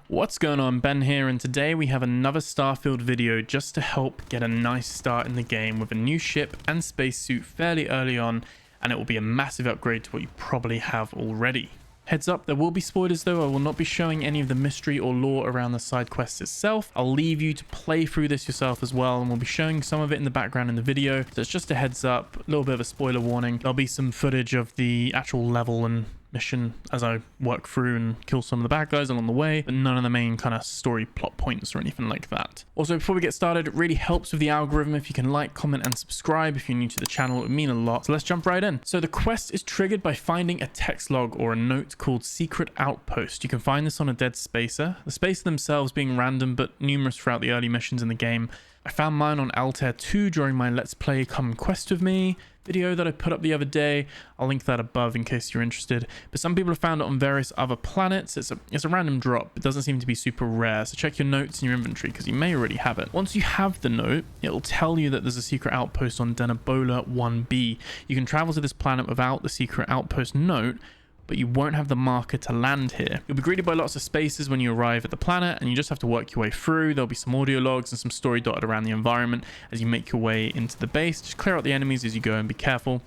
What's going on, Ben here, and today we have another Starfield video just to help get a nice start in the game with a new ship and spacesuit fairly early on, and it will be a massive upgrade to what you probably have already. Heads up, there will be spoilers though. I will not be showing any of the mystery or lore around the side quest itself. I'll leave you to play through this yourself as well, and we'll be showing some of it in the background in the video. So it's just a heads up, a little bit of a spoiler warning. There'll be some footage of the actual level and mission as I work through and kill some of the bad guys along the way, but none of the main kind of story plot points or anything like that. Also, before we get started, it really helps with the algorithm if you can like, comment, and subscribe. If you're new to the channel, it would mean a lot. So let's jump right in. So the quest is triggered by finding a text log or a note called Secret Outpost. You can find this on a dead spacer, the spacer themselves being random but numerous throughout the early missions in the game. I found mine on Altair 2 during my Let's Play Come Quest With Me video that I put up the other day. I'll link that above in case you're interested. But some people have found it on various other planets. It's a random drop. It doesn't seem to be super rare. So check your notes in your inventory because you may already have it. Once you have the note, it'll tell you that there's a secret outpost on Denabola 1b. You can travel to this planet without the secret outpost note, but you won't have the marker to land here. You'll be greeted by lots of spaces when you arrive at the planet, and you just have to work your way through. There'll be some audio logs and some story dotted around the environment as you make your way into the base. Just clear out the enemies as you go and be careful.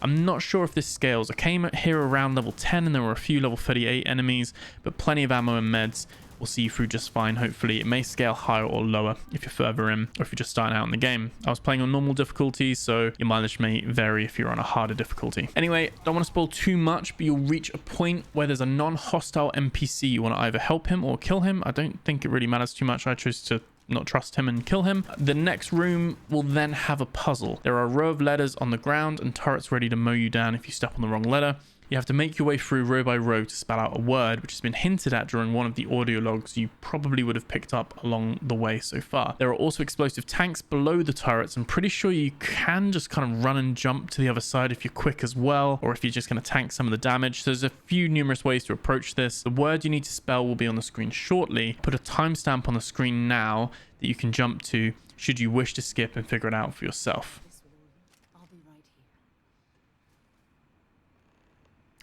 I'm not sure if this scales. I came here around level 10 and there were a few level 38 enemies, but plenty of ammo and meds. We'll see you through just fine, hopefully. It may scale higher or lower if you're further in or if you're just starting out in the game. I was playing on normal difficulty, so your mileage may vary if you're on a harder difficulty. Anyway, don't want to spoil too much, but you'll reach a point where there's a non-hostile NPC. You want to either help him or kill him. I don't think it really matters too much. I chose to not trust him and kill him. The next room will then have a puzzle. There are a row of letters on the ground and turrets ready to mow you down if you step on the wrong letter. You have to make your way through row by row to spell out a word, which has been hinted at during one of the audio logs you probably would have picked up along the way so far. There are also explosive tanks below the turrets. I'm pretty sure you can just kind of run and jump to the other side if you're quick as well, or if you're just going to tank some of the damage. So there's a few numerous ways to approach this. The word you need to spell will be on the screen shortly. Put a timestamp on the screen now that you can jump to should you wish to skip and figure it out for yourself.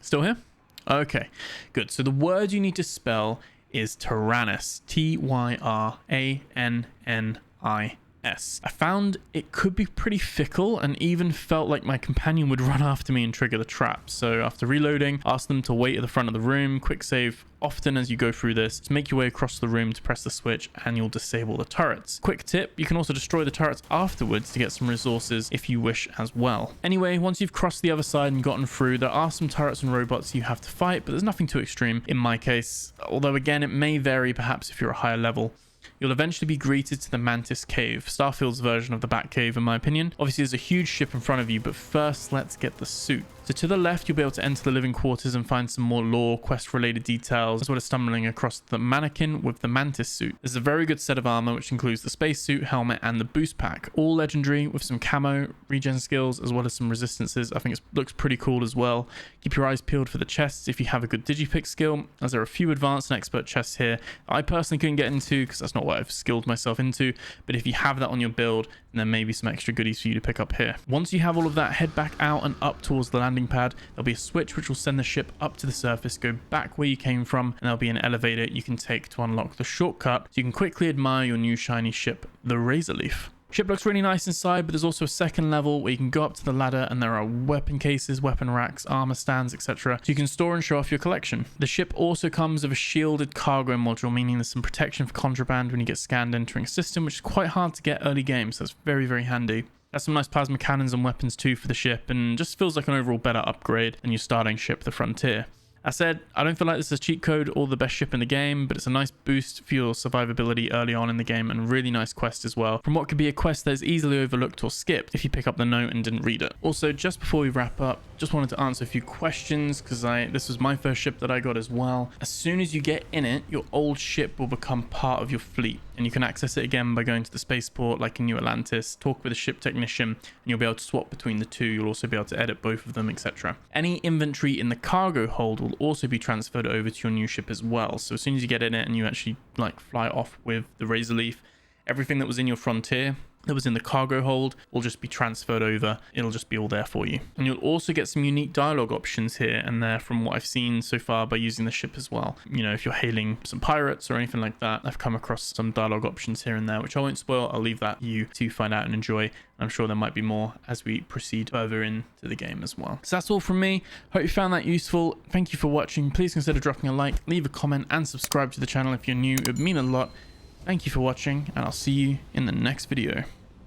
Still here? Okay, good. So the word you need to spell is Tyrannus. T-Y-R-A-N-N-I-S. I found it could be pretty fickle and even felt like my companion would run after me and trigger the trap. So after reloading, ask them to wait at the front of the room, quick save often as you go through this. Just make your way across the room to press the switch and you'll disable the turrets. Quick tip, you can also destroy the turrets afterwards to get some resources if you wish as well. Anyway, once you've crossed the other side and gotten through, there are some turrets and robots you have to fight, but there's nothing too extreme in my case. Although again, it may vary perhaps if you're a higher level. You'll eventually be greeted to the Mantis cave, Starfield's version of the Batcave in my opinion. Obviously there's a huge ship in front of you, but first let's get the suit. So to the left, you'll be able to enter the living quarters and find some more lore, quest related details, as well as stumbling across the mannequin with the Mantis suit. There's a very good set of armor, which includes the spacesuit, helmet, and the boost pack. All legendary with some camo, regen skills, as well as some resistances. I think it looks pretty cool as well. Keep your eyes peeled for the chests if you have a good digipick skill, as there are a few advanced and expert chests here I personally couldn't get into because that's not what I've skilled myself into, but if you have that on your build, then there may be some extra goodies for you to pick up here. Once you have all of that, head back out and up towards the landing pad. There'll be a switch which will send the ship up to the surface, go back where you came from, and there'll be an elevator you can take to unlock the shortcut so you can quickly admire your new shiny ship, the Razorleaf. Ship looks really nice inside, but there's also a second level where you can go up to the ladder and there are weapon cases, weapon racks, armor stands, etc. So you can store and show off your collection. The ship also comes with a shielded cargo module, meaning there's some protection for contraband when you get scanned entering a system, which is quite hard to get early game, so that's very, very handy. There's some nice plasma cannons and weapons too for the ship, and just feels like an overall better upgrade than your starting ship, the Frontier. I said, I don't feel like this is a cheat code or the best ship in the game, but it's a nice boost for your survivability early on in the game and really nice quest as well, from what could be a quest that is easily overlooked or skipped if you pick up the note and didn't read it. Also, just before we wrap up, just wanted to answer a few questions because this was my first ship that I got as well. As soon as you get in it, your old ship will become part of your fleet, and you can access it again by going to the spaceport like in New Atlantis, talk with a ship technician, and you'll be able to swap between the two. You'll also be able to edit both of them, etc. Any inventory in the cargo hold will also be transferred over to your new ship as well. So as soon as you get in it and you actually like fly off with the Razorleaf, everything that was in your Frontier that was in the cargo hold will just be transferred over. It'll just be all there for you. And you'll also get some unique dialogue options here and there from what I've seen so far by using the ship as well. You know, if you're hailing some pirates or anything like that, I've come across some dialogue options here and there, which I won't spoil. I'll leave that you to find out and enjoy. I'm sure there might be more as we proceed further into the game as well. So that's all from me. Hope you found that useful. Thank you for watching. Please consider dropping a like, leave a comment, and subscribe to the channel if you're new. It would mean a lot. Thank you for watching, and I'll see you in the next video.